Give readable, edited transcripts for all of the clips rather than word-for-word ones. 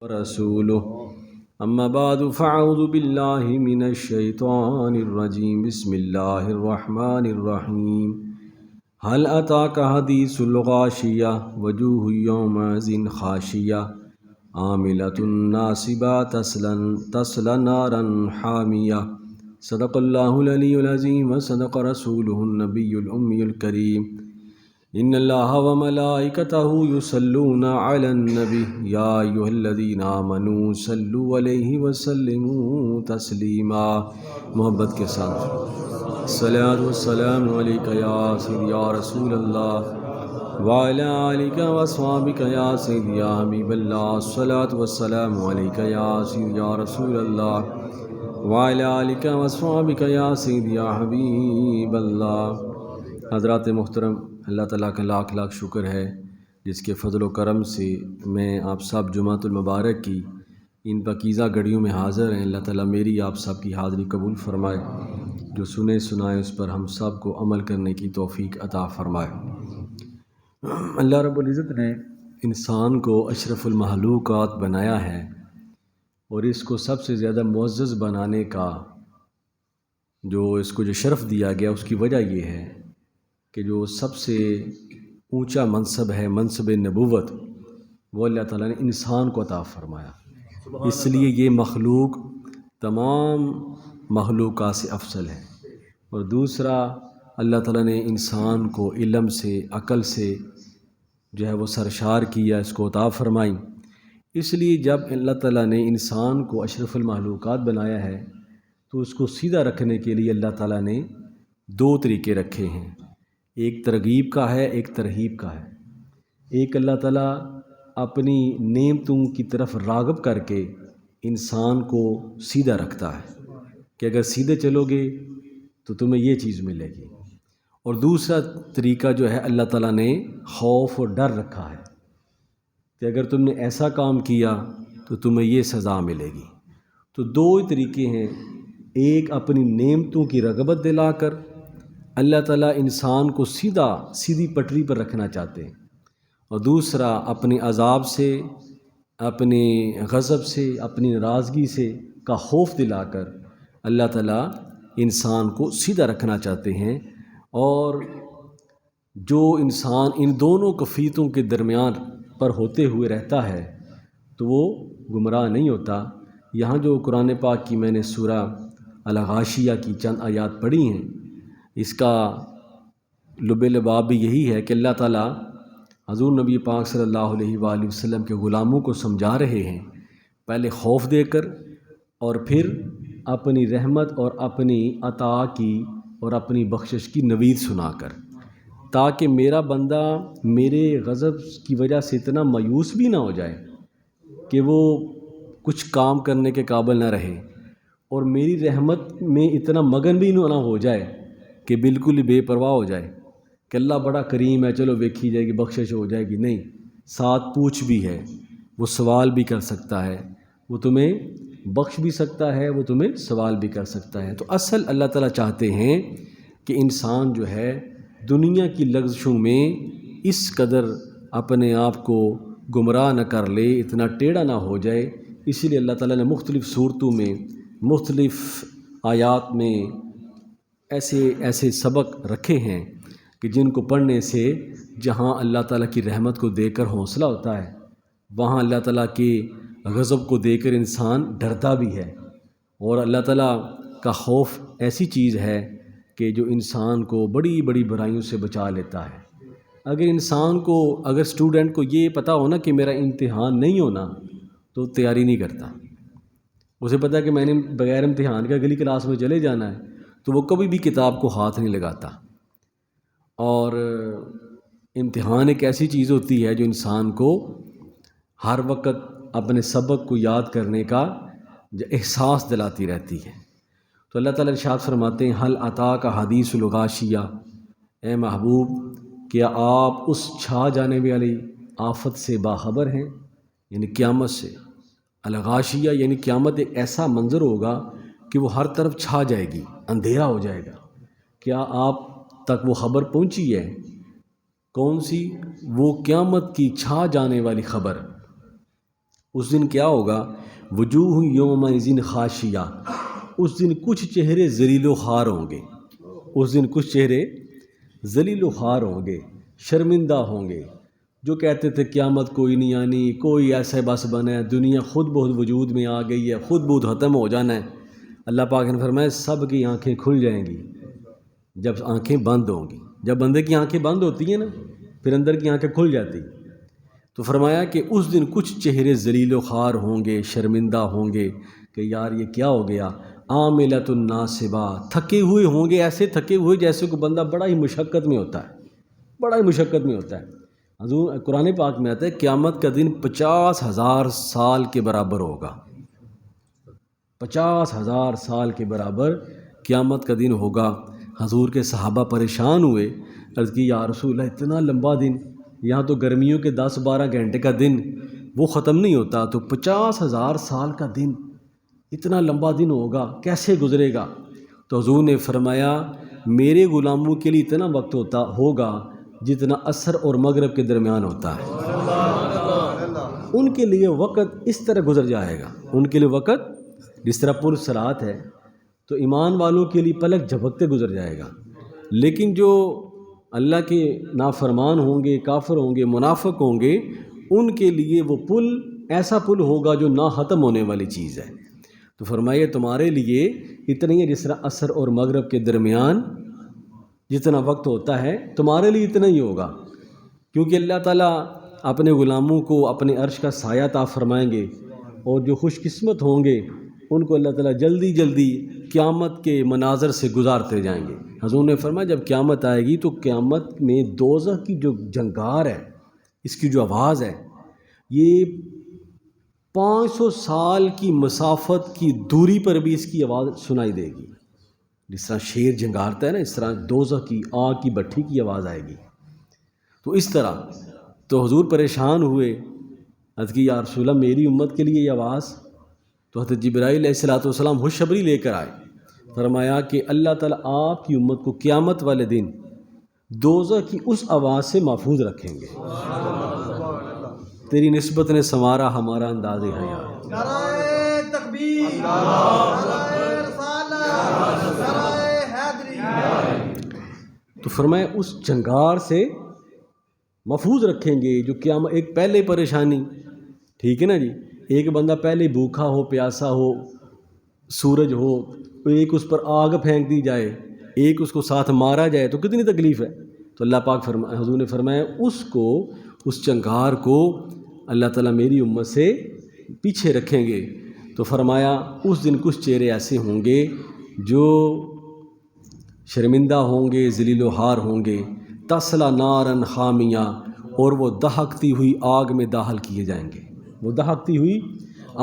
ورسوله أما بعد فأعوذ بالله من الشيطان الرجيم بسم الله الرحمن الرحيم هل أتاك حديث الغاشية وجوه يومئذ خاشية عاملة ناصبة تصلى نارا حامية صدق الله العلي العظيم وصدق رسوله النبي الأمي الكريم ان اللہ وملائکتہ یصلون علی النبی یا ایھا الذین آمنوا صلوا علیہ وسلموا تسلیما۔ محبت کے ساتھ الصلاۃ والسلام علیک یا سیدی یا رسول اللہ وعلی آلک واصحابک یا سیدی یا حبیب اللہ، الصلاۃ والسلام علیک یا سیدی یا رسول اللہ وعلی آلک واصحابک یا سیدی یا حبیب اللہ۔ حضرات محترم، اللہ تعالیٰ کا لاکھ لاکھ شکر ہے جس کے فضل و کرم سے میں آپ سب جمعۃ المبارک کی ان پاکیزہ گھڑیوں میں حاضر ہیں۔ اللہ تعالیٰ میری آپ سب کی حاضری قبول فرمائے، جو سنے سنائے اس پر ہم سب کو عمل کرنے کی توفیق عطا فرمائے۔ اللہ رب العزت نے انسان کو اشرف المخلوقات بنایا ہے، اور اس کو سب سے زیادہ معزز بنانے کا اس کو جو شرف دیا گیا اس کی وجہ یہ ہے کہ جو سب سے اونچا منصب ہے، منصب نبوت، وہ اللہ تعالیٰ نے انسان کو عطا فرمایا۔ اس لیے یہ مخلوق تمام مخلوقات سے افضل ہے۔ اور دوسرا، اللہ تعالیٰ نے انسان کو علم سے، عقل سے وہ سرشار کیا، اس کو عطا فرمائی۔ اس لیے جب اللہ تعالیٰ نے انسان کو اشرف المخلوقات بنایا ہے تو اس کو سیدھا رکھنے کے لیے اللہ تعالیٰ نے دو طریقے رکھے ہیں، ایک ترغیب کا ہے، ایک ترہیب کا ہے۔ ایک اللہ تعالیٰ اپنی نعمتوں کی طرف راغب کر کے انسان کو سیدھا رکھتا ہے کہ اگر سیدھے چلو گے تو تمہیں یہ چیز ملے گی۔ اور دوسرا طریقہ ہے اللہ تعالیٰ نے خوف اور ڈر رکھا ہے کہ اگر تم نے ایسا کام کیا تو تمہیں یہ سزا ملے گی۔ تو دو ہی طریقے ہیں، ایک اپنی نعمتوں کی رغبت دلا کر اللہ تعالیٰ انسان کو سیدھی پٹری پر رکھنا چاہتے ہیں، اور دوسرا اپنے عذاب سے، اپنے غضب سے، اپنی ناراضگی سے کا خوف دلا کر اللہ تعالیٰ انسان کو سیدھا رکھنا چاہتے ہیں۔ اور جو انسان ان دونوں کفیتوں کے درمیان پر ہوتے ہوئے رہتا ہے تو وہ گمراہ نہیں ہوتا۔ یہاں جو قرآن پاک کی میں نے سورہ الغاشیہ کی چند آیات پڑھی ہیں، اس کا لب لباب بھی یہی ہے کہ اللہ تعالیٰ حضور نبی پاک صلی اللہ علیہ وآلہ وسلم کے غلاموں کو سمجھا رہے ہیں، پہلے خوف دے کر اور پھر اپنی رحمت اور اپنی عطا کی اور اپنی بخشش کی نوید سنا کر، تاکہ میرا بندہ میرے غضب کی وجہ سے اتنا مایوس بھی نہ ہو جائے کہ وہ کچھ کام کرنے کے قابل نہ رہے، اور میری رحمت میں اتنا مگن بھی نہ ہو جائے کہ بالکل ہی بے پرواہ ہو جائے کہ اللہ بڑا کریم ہے، چلو ویکھی جائے گی، بخشش ہو جائے گی۔ نہیں، ساتھ پوچھ بھی ہے، وہ سوال بھی کر سکتا ہے، وہ تمہیں بخش بھی سکتا ہے، وہ تمہیں سوال بھی کر سکتا ہے۔ تو اصل اللہ تعالیٰ چاہتے ہیں کہ انسان دنیا کی لغزشوں میں اس قدر اپنے آپ کو گمراہ نہ کر لے، اتنا ٹیڑھا نہ ہو جائے۔ اسی لیے اللہ تعالیٰ نے مختلف صورتوں میں، مختلف آیات میں ایسے سبق رکھے ہیں کہ جن کو پڑھنے سے جہاں اللہ تعالیٰ کی رحمت کو دیکھ کر حوصلہ ہوتا ہے، وہاں اللہ تعالیٰ کے غضب کو دیکھ کر انسان ڈرتا بھی ہے۔ اور اللہ تعالیٰ کا خوف ایسی چیز ہے کہ جو انسان کو بڑی بڑی برائیوں سے بچا لیتا ہے۔ اگر اسٹوڈنٹ کو یہ پتہ ہونا کہ میرا امتحان نہیں ہونا تو تیاری نہیں کرتا، اسے پتہ ہے کہ میں نے بغیر امتحان کے اگلی کلاس میں چلے جانا ہے، تو وہ کبھی بھی کتاب کو ہاتھ نہیں لگاتا۔ اور امتحان ایک ایسی چیز ہوتی ہے جو انسان کو ہر وقت اپنے سبق کو یاد کرنے کا احساس دلاتی رہتی ہے۔ تو اللہ تعالیٰ ارشاد فرماتے ہیں، حل اتاک حدیث الغاشیہ، اے محبوب کیا آپ اس چھا جانے والی آفت سے باخبر ہیں، یعنی قیامت سے۔ الغاشیہ یعنی قیامت ایک ایسا منظر ہوگا کہ وہ ہر طرف چھا جائے گی، اندھیرا ہو جائے گا۔ کیا آپ تک وہ خبر پہنچی ہے؟ کون سی؟ وہ قیامت کی چھا جانے والی خبر۔ اس دن کیا ہوگا؟ وجوہ یومئذ خاشیہ، اس دن کچھ چہرے ذلیل و خوار ہوں گے، اس دن کچھ چہرے ذلیل و خوار ہوں گے، شرمندہ ہوں گے۔ جو کہتے تھے قیامت کوئی نہیں آنی، کوئی ایسے بس بنا ہے، دنیا خود بہت وجود میں آ گئی ہے، خود بہت ختم ہو جانا ہے، اللہ پاک نے فرمایا سب کی آنکھیں کھل جائیں گی جب آنکھیں بند ہوں گی۔ جب بندے کی آنکھیں بند ہوتی ہیں نا، پھر اندر کی آنکھیں کھل جاتی۔ تو فرمایا کہ اس دن کچھ چہرے ذلیل و خوار ہوں گے، شرمندہ ہوں گے کہ یار یہ کیا ہو گیا۔ عاملۃ ناصبہ، تھکے ہوئے ہوں گے، ایسے تھکے ہوئے جیسے کوئی بندہ بڑا ہی مشقت میں ہوتا ہے، بڑا ہی مشقت میں ہوتا ہے۔ حضور قرآن پاک میں آتا ہے قیامت کا دن 50,000 سال کے برابر ہوگا، 50,000 سال کے برابر قیامت کا دن ہوگا۔ حضور کے صحابہ پریشان ہوئے، عرض کی یا رسول اللہ اتنا لمبا دن، یہاں تو گرمیوں کے 10-12 گھنٹے کا دن وہ ختم نہیں ہوتا، تو 50,000 سال کا دن، اتنا لمبا دن ہوگا، کیسے گزرے گا؟ تو حضور نے فرمایا میرے غلاموں کے لیے اتنا وقت ہوگا جتنا عصر اور مغرب کے درمیان ہوتا ہے، ان کے لیے وقت اس طرح گزر جائے گا، ان کے لیے وقت جس طرح پل صراط ہے تو ایمان والوں کے لیے پلک جھپکتے گزر جائے گا، لیکن جو اللہ کے نافرمان ہوں گے، کافر ہوں گے، منافق ہوں گے، ان کے لیے وہ پل ایسا پل ہوگا جو نہ ختم ہونے والی چیز ہے۔ تو فرمائے تمہارے لیے اتنا ہی جس طرح عصر اور مغرب کے درمیان جتنا وقت ہوتا ہے تمہارے لیے اتنا ہی ہوگا، کیونکہ اللہ تعالیٰ اپنے غلاموں کو اپنے عرش کا سایہ عطا فرمائیں گے، اور جو خوش قسمت ہوں گے ان کو اللہ تعالیٰ جلدی جلدی قیامت کے مناظر سے گزارتے جائیں گے۔ حضور نے فرمایا جب قیامت آئے گی تو قیامت میں دوزخ کی جو جنگار ہے، اس کی جو آواز ہے، یہ 500 سال کی مسافت کی دوری پر بھی اس کی آواز سنائی دے گی۔ جس طرح شیر جنگارتا ہے نا، اس طرح دوزخ کی آگ کی بھٹی کی آواز آئے گی۔ تو اس طرح تو حضور پریشان ہوئے، حضرت کی یا رسول اللہ میری امت کے لیے یہ آواز؟ تو حضرت جبرائیل علیہ السلام خوشخبری لے کر آئے، فرمایا کہ اللہ تعالیٰ آپ کی امت کو قیامت والے دن دوزخ کی اس آواز سے محفوظ رکھیں گے۔ تیری نسبت نے سنوارا ہمارا انداز حیات۔ نعرہ تکبیر، نعرہ رسالت، نعرہ حیدری۔ تو فرمایا اس جنگار سے محفوظ رکھیں گے جو قیامت، ایک پہلے پریشانی، ٹھیک ہے نا جی، ایک بندہ پہلے بھوکا ہو، پیاسا ہو، سورج ہو، ایک اس پر آگ پھینک دی جائے، ایک اس کو ساتھ مارا جائے تو کتنی تکلیف ہے۔ تو اللہ پاک حضور نے فرمایا اس کو، اس چنگار کو اللہ تعالیٰ میری امت سے پیچھے رکھیں گے۔ تو فرمایا اس دن کچھ چہرے ایسے ہوں گے جو شرمندہ ہوں گے، ذلیل و خوار ہوں گے، تصلا نارن حامیہ، اور وہ دہکتی ہوئی آگ میں داخل کیے جائیں گے، وہ دہکتی ہوئی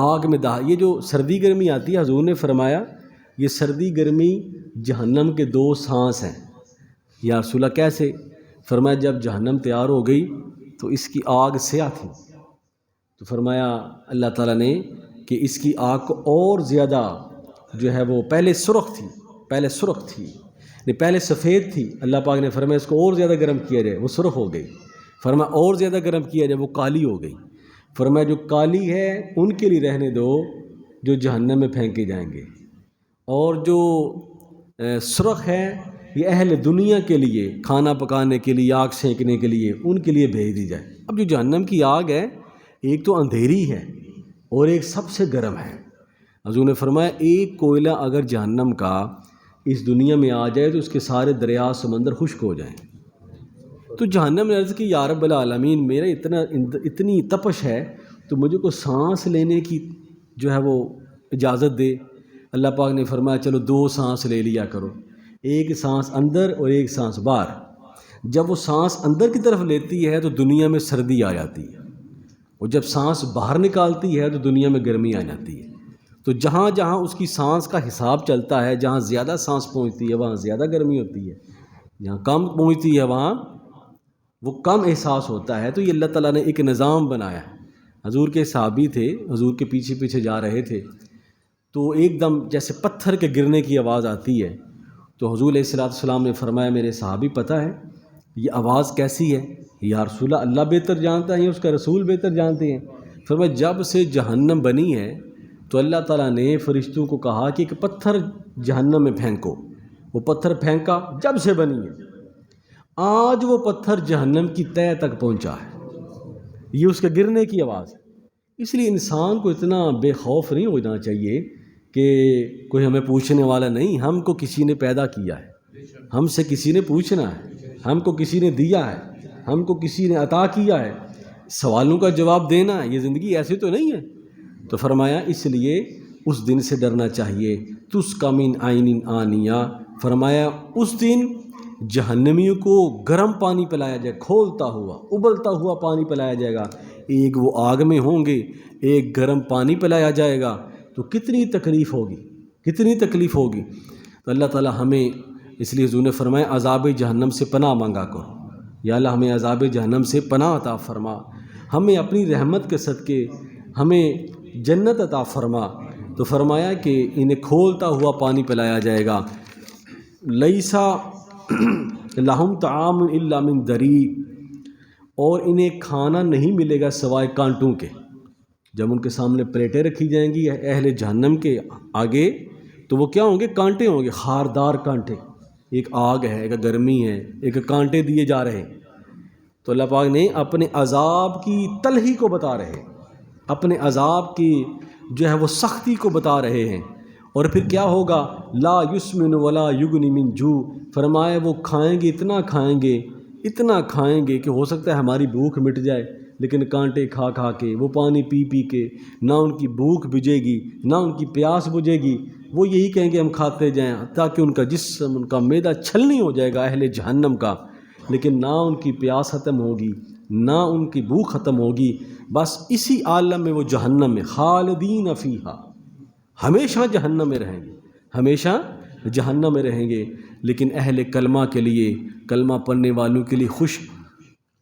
آگ میں داخل۔ یہ جو سردی گرمی آتی ہے، حضور نے فرمایا یہ سردی گرمی جہنم کے 2 سانس ہیں۔ یا رسول اللہ کیسے؟ فرمایا جب جہنم تیار ہو گئی تو اس کی آگ سیاہ تھی، تو فرمایا اللہ تعالیٰ نے کہ اس کی آگ کو اور زیادہ جو ہے وہ پہلے سرخ تھی، پہلے سرخ تھی، نہیں پہلے سفید تھی، اللہ پاک نے فرمایا اس کو اور زیادہ گرم کیا جائے، وہ سرخ ہو گئی۔ فرمایا اور زیادہ گرم کیا جائے، وہ کالی ہو گئی۔ فرمایا جو کالی ہے ان کے لیے رہنے دو جو جہنم میں پھینکے جائیں گے، اور جو سرخ ہے یہ اہل دنیا کے لیے، کھانا پکانے کے لیے، آگ سینکنے کے لیے، ان کے لیے بھیج دی جائے۔ اب جو جہنم کی آگ ہے ایک تو اندھیری ہے اور ایک سب سے گرم ہے۔ حضور نے فرمایا ایک کوئلہ اگر جہنم کا اس دنیا میں آ جائے تو اس کے سارے دریا سمندر خشک ہو جائیں۔ تو جہنم نے عرض کی یا رب العالمین میرا اتنی تپش ہے تو مجھے کو سانس لینے کی جو ہے وہ اجازت دے۔ اللہ پاک نے فرمایا چلو 2 سانس لے لیا کرو، ایک سانس اندر اور ایک سانس باہر۔ جب وہ سانس اندر کی طرف لیتی ہے تو دنیا میں سردی آ جاتی ہے، اور جب سانس باہر نکالتی ہے تو دنیا میں گرمی آ جاتی ہے۔ تو جہاں جہاں اس کی سانس کا حساب چلتا ہے، جہاں زیادہ سانس پہنچتی ہے وہاں زیادہ گرمی ہوتی ہے، جہاں کم پہنچتی ہے وہاں وہ کم احساس ہوتا ہے۔ تو یہ اللہ تعالیٰ نے ایک نظام بنایا ہے۔ حضور کے صحابی تھے، حضور کے پیچھے پیچھے جا رہے تھے، تو ایک دم جیسے پتھر کے گرنے کی آواز آتی ہے، تو حضور علیہ السلام نے فرمایا میرے صحابی پتہ ہے یہ آواز کیسی ہے؟ یا رسول اللہ بہتر جانتا ہے یا اس کا رسول بہتر جانتے ہیں؟ فرمایا جب سے جہنم بنی ہے تو اللہ تعالیٰ نے فرشتوں کو کہا کہ ایک پتھر جہنم میں پھینکو. وہ پتھر پھینکا جب سے بنی ہے. آج وہ پتھر جہنم کی تہہ تک پہنچا ہے. یہ اس کے گرنے کی آواز ہے. اس لیے انسان کو اتنا بے خوف نہیں ہونا چاہیے کہ کوئی ہمیں پوچھنے والا نہیں. ہم کو کسی نے پیدا کیا ہے, ہم سے کسی نے پوچھنا ہے, ہم کو کسی نے دیا ہے, ہم کو کسی نے عطا کیا ہے, سوالوں کا جواب دینا ہے. یہ زندگی ایسی تو نہیں ہے. تو فرمایا اس لیے اس دن سے ڈرنا چاہیے. تسقی من عین آنیہ, فرمایا اس دن جہنمیوں کو گرم پانی پلایا جائے, کھولتا ہوا ابلتا ہوا پانی پلایا جائے گا. ایک وہ آگ میں ہوں گے, ایک گرم پانی پلایا جائے گا. تو کتنی تکلیف ہوگی, کتنی تکلیف ہوگی. تو اللہ تعالیٰ ہمیں, اس لیے حضور نے فرمایا عذاب جہنم سے پناہ مانگا کرو. یا اللہ ہمیں عذاب جہنم سے پناہ عطا فرما, ہمیں اپنی رحمت کے صدقے ہمیں جنت عطا فرما. تو فرمایا کہ انہیں کھولتا ہوا پانی پلایا جائے گا. لیسا لہم طعام الا من ضریع, اور انہیں کھانا نہیں ملے گا سوائے کانٹوں کے. جب ان کے سامنے پلیٹیں رکھی جائیں گی اہل جہنم کے آگے, تو وہ کیا ہوں گے؟ کانٹے ہوں گے, خاردار کانٹے. ایک آگ ہے, ایک گرمی ہے, ایک کانٹے دیے جا رہے ہیں. تو اللہ پاک نے اپنے عذاب کی تلخی کو بتا رہے, اپنے عذاب کی جو ہے وہ سختی کو بتا رہے ہیں. اور پھر کیا ہوگا؟ لا یسمن ولا یغنی من جوع, فرمایا وہ کھائیں گے, اتنا کھائیں گے, اتنا کھائیں گے کہ ہو سکتا ہے ہماری بھوک مٹ جائے, لیکن کانٹے کھا کھا کے, وہ پانی پی پی کے, نہ ان کی بھوک بجھے گی نہ ان کی پیاس بجھے گی. وہ یہی کہیں گے ہم کھاتے جائیں, تاکہ ان کا جسم, ان کا معدہ چھلنی ہو جائے گا اہل جہنم کا, لیکن نہ ان کی پیاس ختم ہوگی نہ ان کی بھوک ختم ہوگی. بس اسی عالم میں وہ جہنم میں خالدین فیہا, ہمیشہ جہنم میں رہیں گے, ہمیشہ جہنم میں رہیں گے. لیکن اہل کلمہ کے لیے, کلمہ پڑھنے والوں کے لیے خوش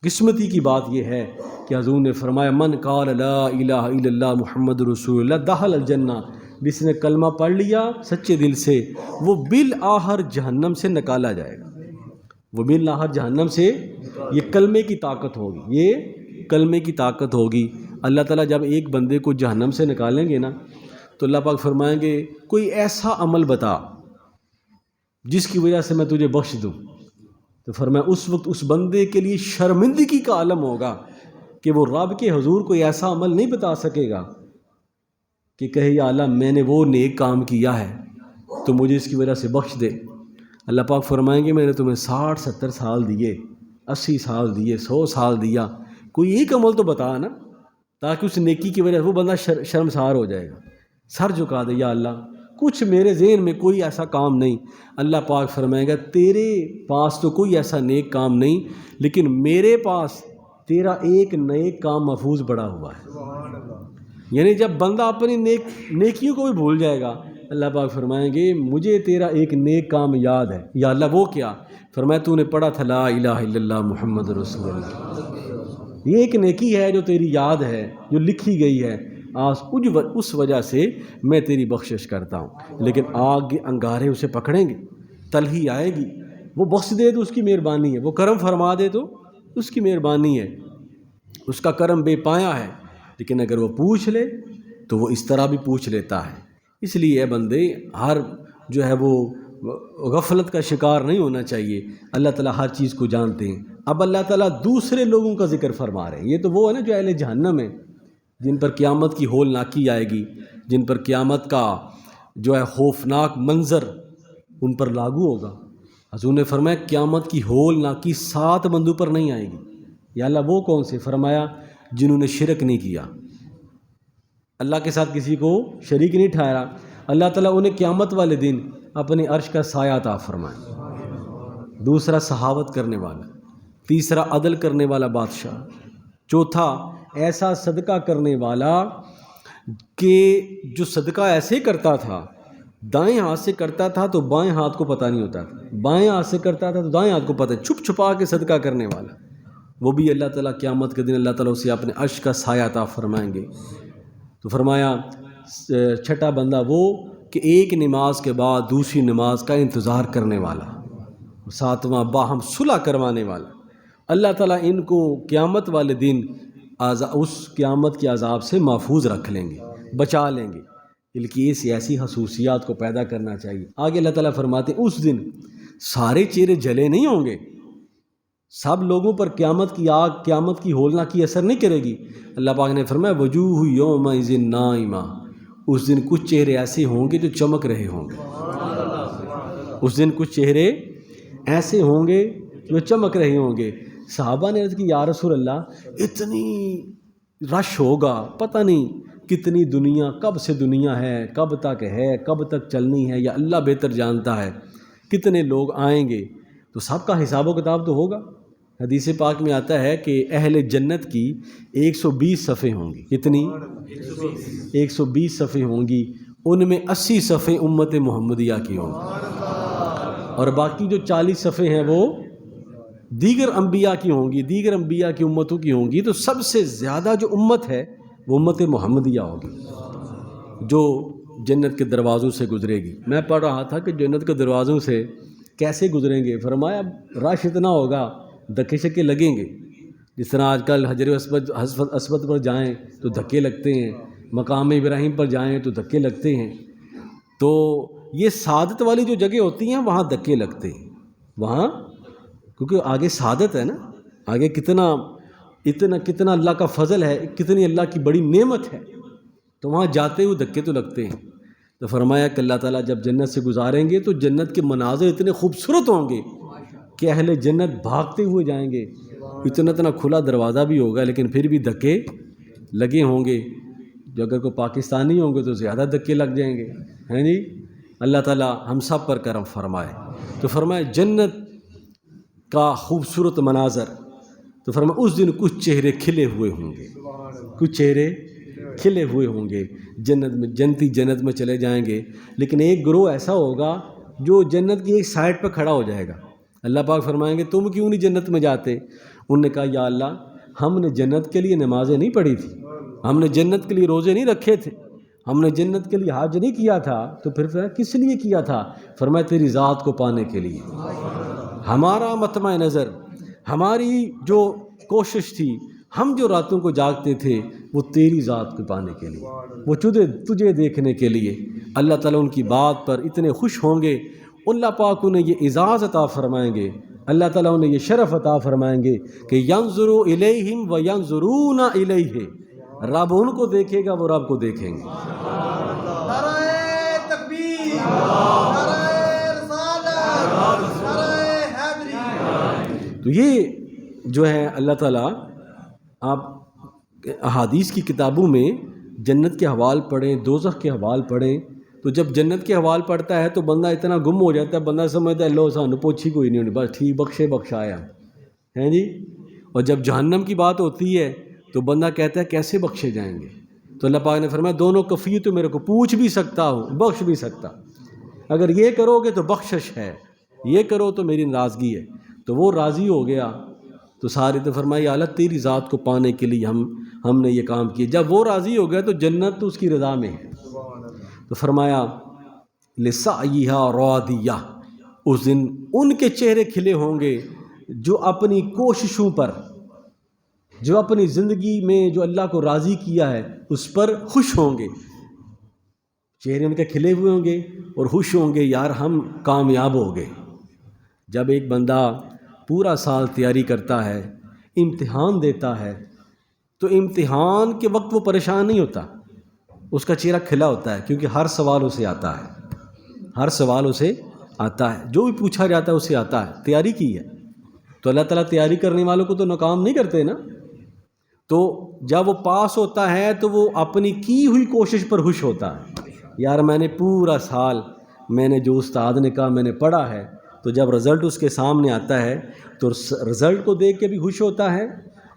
قسمتی کی بات یہ ہے کہ حضور نے فرمایا من قال لا الہ الا اللہ محمد رسول اللہ دخل الجنہ, جس نے کلمہ پڑھ لیا سچے دل سے وہ بالآخر جہنم سے نکالا جائے گا. وہ بالآخر جہنم سے, یہ کلمے کی طاقت ہوگی, یہ کلمے کی طاقت ہوگی. اللہ تعالیٰ جب ایک بندے کو جہنم سے نکالیں گے نا, تو اللہ پاک فرمائیں گے کوئی ایسا عمل بتا جس کی وجہ سے میں تجھے بخش دوں. تو فرمایا اس وقت اس بندے کے لیے شرمندگی کا عالم ہوگا کہ وہ رب کے حضور کوئی ایسا عمل نہیں بتا سکے گا کہ کہے یا اللہ میں نے وہ نیک کام کیا ہے تو مجھے اس کی وجہ سے بخش دے. اللہ پاک فرمائیں گے میں نے تمہیں 60-70 سال دیے, 80 سال دیے, 100 سال دیا, کوئی ایک عمل تو بتا نا, تاکہ اس نیکی کی وجہ سے وہ بندہ شرمسار ہو جائے گا, سر جھکا دے, یا اللہ کچھ میرے ذہن میں کوئی ایسا کام نہیں. اللہ پاک فرمائے گا تیرے پاس تو کوئی ایسا نیک کام نہیں, لیکن میرے پاس تیرا ایک نیک کام محفوظ پڑا ہوا ہے. یعنی جب بندہ اپنی نیکیوں کو بھی بھول جائے گا, اللہ پاک فرمائیں گے مجھے تیرا ایک نیک کام یاد ہے. یا اللہ وہ کیا؟ فرمایا تو نے پڑھا تھا لا الہ الا اللہ محمد رسول اللہ, یہ ایک نیکی ہے جو تیری یاد ہے, جو لکھی گئی ہے, اس وجہ سے میں تیری بخشش کرتا ہوں. لیکن آگ کے انگارے اسے پکڑیں گے, تلخی آئے گی, وہ بخش دے تو اس کی مہربانی ہے, وہ کرم فرما دے تو اس کی مہربانی ہے, اس کا کرم بے پایا ہے. لیکن اگر وہ پوچھ لے تو وہ اس طرح بھی پوچھ لیتا ہے. اس لیے اے بندے ہر جو ہے وہ غفلت کا شکار نہیں ہونا چاہیے. اللہ تعالیٰ ہر چیز کو جانتے ہیں. اب اللہ تعالیٰ دوسرے لوگوں کا ذکر فرما رہے ہیں. یہ تو وہ ہے نا جو اہل جہنم ہے, جن پر قیامت کی ہول ناکی آئے گی, جن پر قیامت کا جو ہے خوفناک منظر ان پر لاگو ہوگا. حضور نے فرمایا قیامت کی ہول ناکی 7 بندوں پر نہیں آئے گی. یا اللہ وہ کون سے؟ فرمایا جنہوں نے شرک نہیں کیا, اللہ کے ساتھ کسی کو شریک نہیں ٹھہرا. اللہ تعالیٰ انہیں قیامت والے دن اپنے عرش کا سایہ عطا فرمائے. دوسرا سخاوت کرنے والا, تیسرا عدل کرنے والا بادشاہ, چوتھا ایسا صدقہ کرنے والا کہ جو صدقہ ایسے کرتا تھا, دائیں ہاتھ سے کرتا تھا تو بائیں ہاتھ کو پتہ نہیں ہوتا تھا, بائیں ہاتھ سے کرتا تھا تو دائیں ہاتھ کو پتہ, چھپ چھپا کے صدقہ کرنے والا, وہ بھی اللہ تعالیٰ قیامت کے دن اللہ تعالیٰ اسے اپنے عرش کا سایہ عطا فرمائیں گے. تو فرمایا چھٹا بندہ وہ کہ ایک نماز کے بعد دوسری نماز کا انتظار کرنے والا, ساتواں باہم صلح کروانے والا. اللہ تعالیٰ ان کو قیامت والے دن اس قیامت کے عذاب سے محفوظ رکھ لیں گے، بچا لیں گے، بلکہ اس ایسی خصوصیات کو پیدا کرنا چاہیے۔ آگے اللہ تعالیٰ فرماتے ہیں اس دن سارے چہرے جلے نہیں ہوں گے، سب لوگوں پر قیامت کی آگ، قیامت کی ہولناکی اثر نہیں کرے گی۔ اللہ پاک نے فرمایا وجوہ یومئذ ناعمہ، اس دن کچھ چہرے ایسے ہوں گے جو چمک رہے ہوں گے، اس دن کچھ چہرے ایسے ہوں گے جو چمک رہے ہوں گے۔ صحابہ نے عرض کی یا رسول اللہ اتنی رش ہوگا، پتہ نہیں کتنی دنیا، کب سے دنیا ہے، کب تک ہے، کب تک چلنی ہے، یا اللہ بہتر جانتا ہے کتنے لوگ آئیں گے، تو سب کا حساب و کتاب تو ہوگا۔ حدیث پاک میں آتا ہے کہ اہل جنت کی 120 صفیں ہوں گی، کتنی؟ 120 صفیں ہوں گی، ان میں 80 صفیں امت محمدیہ کی ہوں گی، اور باقی جو 40 صفیں ہیں وہ دیگر انبیاء کی ہوں گی، دیگر انبیاء کی امتوں کی ہوں گی۔ تو سب سے زیادہ جو امت ہے وہ امت محمدیہ ہوگی جو جنت کے دروازوں سے گزرے گی۔ میں پڑھ رہا تھا کہ جنت کے دروازوں سے کیسے گزریں گے، فرمایا رش اتنا ہوگا دھکے شکے لگیں گے، جس طرح آج کل حجر اسود پر جائیں تو دھکے لگتے ہیں، مقام ابراہیم پر جائیں تو دھکے لگتے ہیں، تو یہ سعادت والی جو جگہ ہوتی ہیں وہاں دھکے لگتے ہیں، وہاں کیونکہ آگے سعادت ہے نا، آگے کتنا اللہ کا فضل ہے، کتنی اللہ کی بڑی نعمت ہے، تو وہاں جاتے ہوئے دھکے تو لگتے ہیں۔ تو فرمایا کہ اللہ تعالیٰ جب جنت سے گزاریں گے تو جنت کے مناظر اتنے خوبصورت ہوں گے کہ اہل جنت بھاگتے ہوئے جائیں گے، اتنا کھلا دروازہ بھی ہوگا لیکن پھر بھی دھکے لگے ہوں گے، جو اگر کوئی پاکستانی ہوں گے تو زیادہ دھکے لگ جائیں گے، ہیں جی۔ اللہ تعالیٰ ہم سب پر کرم فرمائے۔ تو فرمائے جنت کا خوبصورت مناظر، تو فرمایا اس دن کچھ چہرے کھلے ہوئے ہوں گے، کچھ چہرے کھلے ہوئے ہوں گے، جنت میں، جنتی جنت میں چلے جائیں گے، لیکن ایک گروہ ایسا ہوگا جو جنت کی ایک سائڈ پہ کھڑا ہو جائے گا۔ اللہ پاک فرمائیں گے تم کیوں نہیں جنت میں جاتے؟ انہوں نے کہا یا اللہ ہم نے جنت کے لیے نمازیں نہیں پڑھی تھی، ہم نے جنت کے لیے روزے نہیں رکھے تھے، ہم نے جنت کے لیے حج نہیں کیا تھا، تو پھر کس لیے کیا تھا؟ فرمایا تیری ذات کو پانے کے لیے۔ ہمارا مطمع نظر، ہماری جو کوشش تھی، ہم جو راتوں کو جاگتے تھے وہ تیری ذات کو پانے کے لیے، وہ تجھے دیکھنے کے لیے۔ اللہ تعالیٰ ان کی بات پر اتنے خوش ہوں گے، اللہ پاک انہیں یہ اعزاز عطا فرمائیں گے، اللہ تعالیٰ انہیں یہ شرف عطا فرمائیں گے کہ ینظروا الیہم و ینظرون الیہ، رب ان کو دیکھے گا، وہ رب کو دیکھیں گے۔ نعرہ تکبیر، نعرہ رسالت، نعرہ حیدری۔ تو یہ جو ہے اللہ تعالیٰ، آپ احادیث کی کتابوں میں جنت کے حوال پڑھیں، دوزخ کے حوال پڑھیں، تو جب جنت کے حوال پڑھتا ہے تو بندہ اتنا گم ہو جاتا ہے، بندہ سمجھتا ہے لو سانو پوچھی کوئی نہیں ہونی، بس ٹھیک بخشایا ہیں جی۔ اور جب جہنم کی بات ہوتی ہے تو بندہ کہتا ہے کیسے بخشے جائیں گے؟ تو اللہ پاک نے فرمایا دونوں کفیل تو میرے کو پوچھ بھی سکتا ہوں، بخش بھی سکتا، اگر یہ کرو گے تو بخشش ہے، یہ کرو تو میری ناراضگی ہے۔ تو وہ راضی ہو گیا، تو سارے تو فرمایا اللہ تیری ذات کو پانے کے لیے ہم نے یہ کام کیا۔ جب وہ راضی ہو گیا تو جنت تو اس کی رضا میں ہے۔ تو فرمایا لسعیھا راضیہ، اس دن ان کے چہرے کھلے ہوں گے جو اپنی کوششوں پر، جو اپنی زندگی میں جو اللہ کو راضی کیا ہے اس پر خوش ہوں گے، چہرے ان کے کھلے ہوئے ہوں گے اور خوش ہوں گے، یار ہم کامیاب ہو گئے۔ جب ایک بندہ پورا سال تیاری کرتا ہے، امتحان دیتا ہے، تو امتحان کے وقت وہ پریشان نہیں ہوتا، اس کا چہرہ کھلا ہوتا ہے، کیونکہ ہر سوال اسے آتا ہے، ہر سوال اسے آتا ہے، جو بھی پوچھا جاتا ہے اسے آتا ہے، تیاری کی ہے۔ تو اللہ تعالیٰ تیاری کرنے والوں کو تو ناکام نہیں کرتے نا۔ تو جب وہ پاس ہوتا ہے تو وہ اپنی کی ہوئی کوشش پر خوش ہوتا ہے، یار میں نے پورا سال، میں نے جو استاد نے کہا میں نے پڑھا ہے، تو جب رزلٹ اس کے سامنے آتا ہے تو رزلٹ کو دیکھ کے بھی خوش ہوتا ہے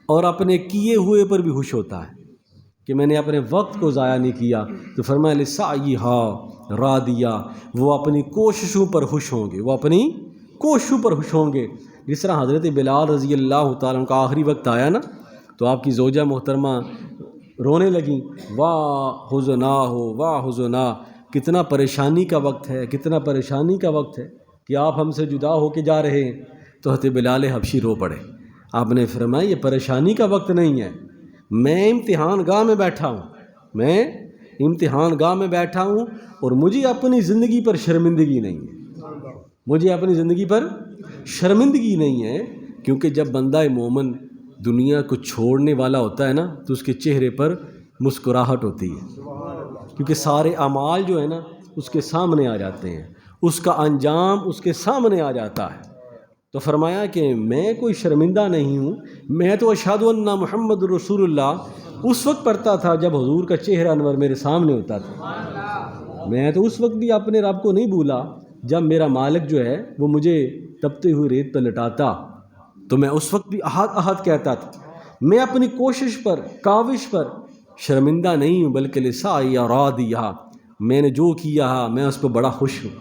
اور اپنے کیے ہوئے پر بھی خوش ہوتا ہے کہ میں نے اپنے وقت کو ضائع نہیں کیا۔ تو فرمایا لسعیھا راضیہ، وہ اپنی کوششوں پر خوش ہوں گے، وہ اپنی کوششوں پر خوش ہوں گے۔ جس طرح حضرت بلال رضی اللہ تعالیٰ عنہ کا آخری وقت آیا نا، تو آپ کی زوجہ محترمہ رونے لگیں، واہ حزناہ واہ حزناہ، کتنا پریشانی کا وقت ہے، کتنا پریشانی کا وقت ہے کہ آپ ہم سے جدا ہو کے جا رہے ہیں۔ تو حضرت بلال حبشی رو پڑے، آپ نے فرمایا یہ پریشانی کا وقت نہیں ہے، میں امتحان گاہ میں بیٹھا ہوں، میں امتحان گاہ میں بیٹھا ہوں اور مجھے اپنی زندگی پر شرمندگی نہیں ہے، مجھے اپنی زندگی پر شرمندگی نہیں ہے، کیونکہ جب بندہ مومن دنیا کو چھوڑنے والا ہوتا ہے نا تو اس کے چہرے پر مسکراہٹ ہوتی ہے، کیونکہ سارے اعمال جو ہے نا اس کے سامنے آ جاتے ہیں، اس کا انجام اس کے سامنے آ جاتا ہے۔ تو فرمایا کہ میں کوئی شرمندہ نہیں ہوں، میں تو اشہد ان محمد رسول اللہ اس وقت پڑھتا تھا جب حضور کا چہرہ انور میرے سامنے ہوتا تھا، میں تو اس وقت بھی اپنے رب کو نہیں بھولا جب میرا مالک جو ہے وہ مجھے تپتے ہوئے ریت پر لٹاتا تو میں اس وقت بھی احد احد کہتا تھا۔ میں اپنی کوشش پر کاوش پر شرمندہ نہیں ہوں، بلکہ لسائی راضیہ، میں نے جو کیا میں اس پہ بڑا خوش ہوں،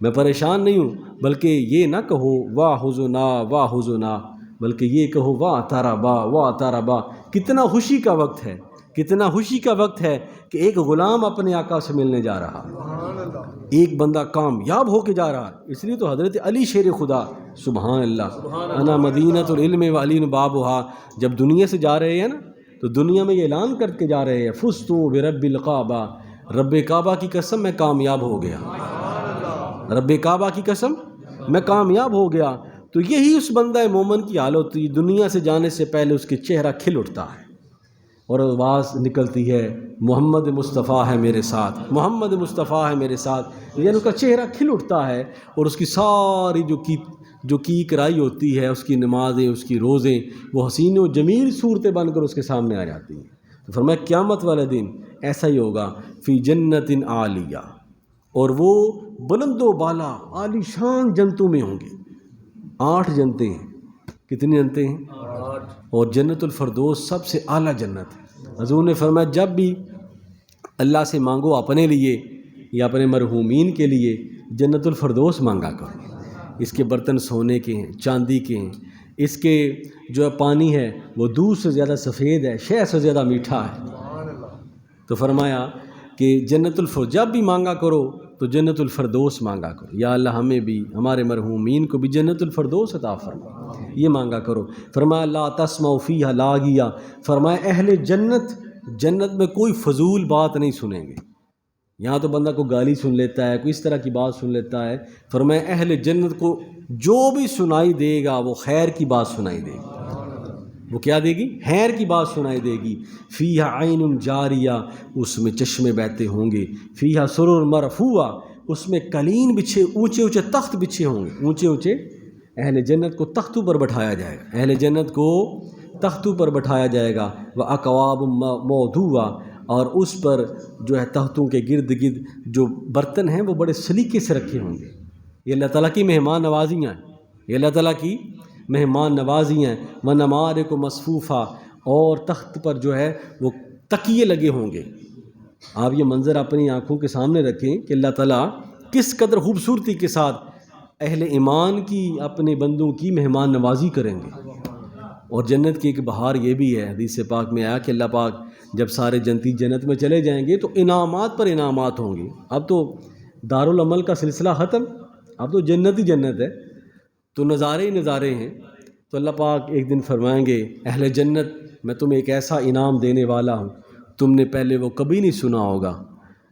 میں پریشان نہیں ہوں، بلکہ یہ نہ کہو واہ حزنا واہ حزنا، بلکہ یہ کہو واہ تربا واہ تربا۔ کتنا خوشی کا وقت ہے، کتنا خوشی کا وقت ہے کہ ایک غلام اپنے آقا سے ملنے جا رہا ہے، ایک بندہ کامیاب ہو کے جا رہا ہے۔ اس لیے تو حضرت علی شیر خدا، سبحان اللہ، انا مدینۃ العلم وعلی بابھا، جب دنیا سے جا رہے ہیں نا تو دنیا میں یہ اعلان کر کے جا رہے ہیں فزت برب الکعبہ، رب کعبہ کی قسم میں کامیاب ہو گیا، رب کعبہ کی قسم میں کامیاب ہو گیا۔ تو یہی اس بندہ مومن کی حال ہوتی ہے، دنیا سے جانے سے پہلے اس کے چہرہ کھل اٹھتا ہے اور آواز نکلتی ہے محمد مصطفیٰ ہے میرے ساتھ، محمد مصطفیٰ ہے میرے ساتھ، یعنی اس کا چہرہ کھل اٹھتا ہے اور اس کی ساری جو کی کرائی ہوتی ہے، اس کی نمازیں، اس کی روزیں، وہ حسین و جمیل صورتیں بن کر اس کے سامنے آ جاتی ہیں۔ تو فرمایا قیامت والے دن ایسا ہی ہوگا، فی جنت عالیہ، اور وہ بلند و بالا عالی شان جنتوں میں ہوں گے۔ 8 جنتیں ہیں، کتنی جنتیں ہیں؟ 8۔ اور جنت الفردوس سب سے اعلیٰ جنت ہے۔ حضور نے فرمایا جب بھی اللہ سے مانگو اپنے لیے یا اپنے مرحومین کے لیے جنت الفردوس مانگا کرو۔ اس کے برتن سونے کے ہیں، چاندی کے ہیں، اس کے جو پانی ہے وہ دودھ سے زیادہ سفید ہے، شہد سے زیادہ میٹھا ہے۔ تو فرمایا کہ جنت الفردوس جب بھی مانگا کرو تو جنت الفردوس مانگا کرو، یا اللہ ہمیں بھی ہمارے مرحومین کو بھی جنت الفردوس عطا فرما، یہ مانگا کرو۔ فرمایا لا تسمعوا فیہا لاغیہ، فرمایا اہل جنت میں کوئی فضول بات نہیں سنیں گے۔ یہاں تو بندہ کو گالی سن لیتا ہے، کوئی اس طرح کی بات سن لیتا ہے، فرمایا اہل جنت کو جو بھی سنائی دے گا وہ خیر کی بات سنائی دے گی۔ وہ کیا دے گی؟ خیر کی بات سنائی دے گی۔ فیہا عین جاریہ، اس میں چشمے بہتے ہوں گے۔ فیہا سرر مرفوعہ، اس میں قالین بچھے، اونچے اونچے تخت بچھے ہوں گے، اونچے اونچے۔ اہل جنت کو تختوں پر بٹھایا جائے گا، اہل جنت کو تختوں پر بٹھایا جائے گا۔ وَأَكْوَابٌ مَوْضُوعَةٌ، اور اس پر جو ہے تختوں کے گرد گرد جو برتن ہیں وہ بڑے سلیقے سے رکھے ہوں گے۔ یہ اللہ تعالیٰ کی مہمان نوازیاں ہیں، یہ اللہ تعالیٰ کی مہمان نوازی ہیں۔ وَنَمَارِقُ مَصْفُوفَةٌ، اور تخت پر جو ہے وہ تکیے لگے ہوں گے۔ آپ یہ منظر اپنی آنکھوں کے سامنے رکھیں کہ اللہ تعالیٰ کس قدر خوبصورتی کے ساتھ اہل ایمان کی، اپنے بندوں کی مہمان نوازی کریں گے۔ اور جنت کی ایک بہار یہ بھی ہے، حدیث پاک میں آیا کہ اللہ پاک جب سارے جنتی جنت میں چلے جائیں گے تو انعامات پر انعامات ہوں گے۔ اب تو دارالعمل کا سلسلہ ختم، اب تو جنت ہی جنت ہے، تو نظارے ہی نظارے ہیں۔ تو اللہ پاک ایک دن فرمائیں گے اہل جنت میں تمہیں ایک ایسا انعام دینے والا ہوں تم نے پہلے وہ کبھی نہیں سنا ہوگا۔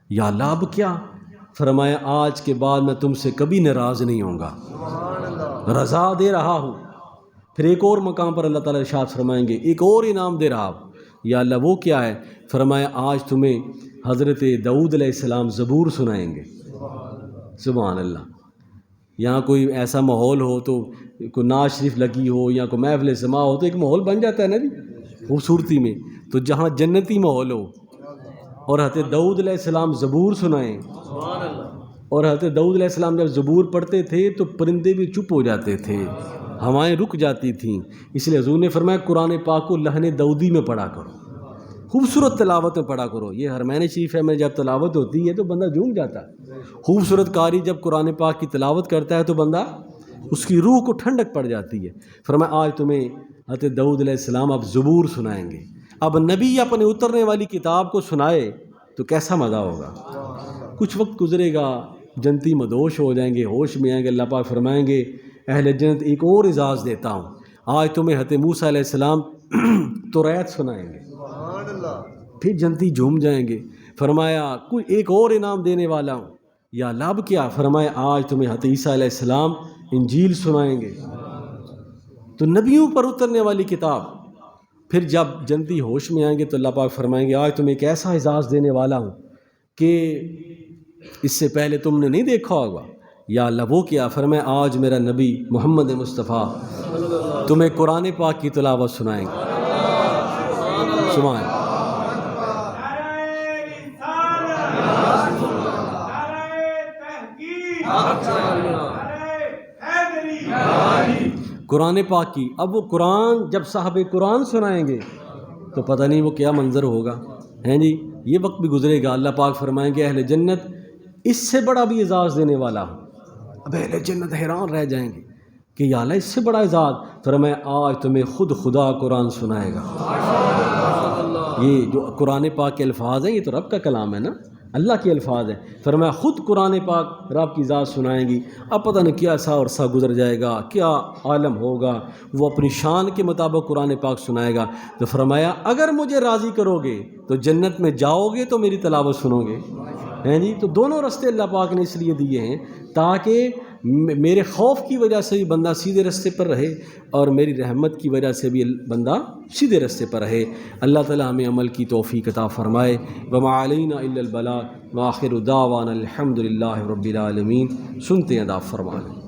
یا اللہ اب کیا؟ فرمایا آج کے بعد میں تم سے کبھی ناراض نہیں ہوں گا، رضا دے رہا ہوں۔ پھر ایک اور مقام پر اللہ تعالیٰ ارشاد فرمائیں گے ایک اور انعام دے رہا ہوں۔ یا اللہ وہ کیا ہے؟ فرمایا آج تمہیں حضرت داؤد علیہ السلام زبور سنائیں گے۔ سبحان اللہ۔ یہاں کوئی ایسا ماحول ہو تو کوئی نعت شریف لگی ہو یا کوئی محفل سما ہو تو ایک ماحول بن جاتا ہے نا جی خوبصورتی میں۔ تو جہاں جنتی ماحول ہو اور حضرت داؤد علیہ السلام زبور سنائیں، اور حضرت داؤد علیہ السلام جب زبور پڑھتے تھے تو پرندے بھی چپ ہو جاتے تھے، ہوائیں رک جاتی تھیں۔ اس لیے حضور نے فرمایا قرآن پاک کو لہن داؤدی میں پڑھا کرو، خوبصورت تلاوت میں پڑھا کرو۔ یہ حرمین شریف میں جب تلاوت ہوتی ہے تو بندہ جھوم جاتا ہے۔ خوبصورت قاری جب قرآن پاک کی تلاوت کرتا ہے تو بندہ اس کی روح کو ٹھنڈک پڑ جاتی ہے۔ فرمایا آج تمہیں حضرت داؤد علیہ السلام اب زبور سنائیں گے۔ اب نبی اپنے اترنے والی کتاب کو سنائے تو کیسا مزہ ہوگا۔ کچھ وقت گزرے گا، جنتی مدوش ہو جائیں گے، ہوش میں آئیں گے، اللہ پاک فرمائیں گے اہل جنت ایک اور اعزاز دیتا ہوں، آج تمہیں حضرت موسیٰ علیہ السلام توریت سنائیں گے۔ پھر جنتی جھوم جائیں گے. فرمایا کوئی ایک اور انعام دینے والا ہوں. یا اللہ اب کیا؟ فرمایا آج تمہیں حضرت عیسیٰ علیہ السلام انجیل سنائیں گے، تو نبیوں پر اترنے والی کتاب. پھر جب جنتی ہوش میں آئیں گے تو اللہ پاک فرمائیں گے آج تمہیں ایک ایسا اعزاز دینے والا ہوں کہ اس سے پہلے تم نے نہیں دیکھا ہوگا. یا اللہ وہ کیا؟ فرمایا آج میرا نبی محمد مصطفیٰ تمہیں قرآن پاک کی تلاوت سنائیں گے. سبحان اللہ. قرآن پاک کی. اب وہ قرآن جب صاحب قرآن سنائیں گے تو پتہ نہیں وہ کیا منظر ہوگا، ہیں جی. یہ وقت بھی گزرے گا. اللہ پاک فرمائیں گے اہل جنت اس سے بڑا بھی اعزاز دینے والا ہوں. اب اہل جنت حیران رہ جائیں گے کہ یا اللہ اس سے بڑا اعزاز. فرمایا آج تمہیں خود خدا قرآن سنائے گا. یہ جو قرآن پاک کے الفاظ ہیں یہ تو رب کا کلام ہے نا، اللہ کے الفاظ ہیں. فرمایا خود قرآن پاک رب کی ذات سنائیں گی. اب پتہ نہیں کیا سا عرصہ گزر جائے گا، کیا عالم ہوگا، وہ اپنی شان کے مطابق قرآن پاک سنائے گا. تو فرمایا اگر مجھے راضی کرو گے تو جنت میں جاؤ گے تو میری تلاوت سنو گے، ہیں جی. تو دونوں رستے اللہ پاک نے اس لیے دیے ہیں تاکہ میرے خوف کی وجہ سے بھی بندہ سیدھے رستے پر رہے اور میری رحمت کی وجہ سے بھی بندہ سیدھے رستے پر رہے. اللہ تعالیٰ ہمیں عمل کی توفیق عطا فرمائے. وما علینا الا البلاغ وآخر دعوانا الحمد للہ رب العالمین. سنتے ہیں، عطا فرمائے.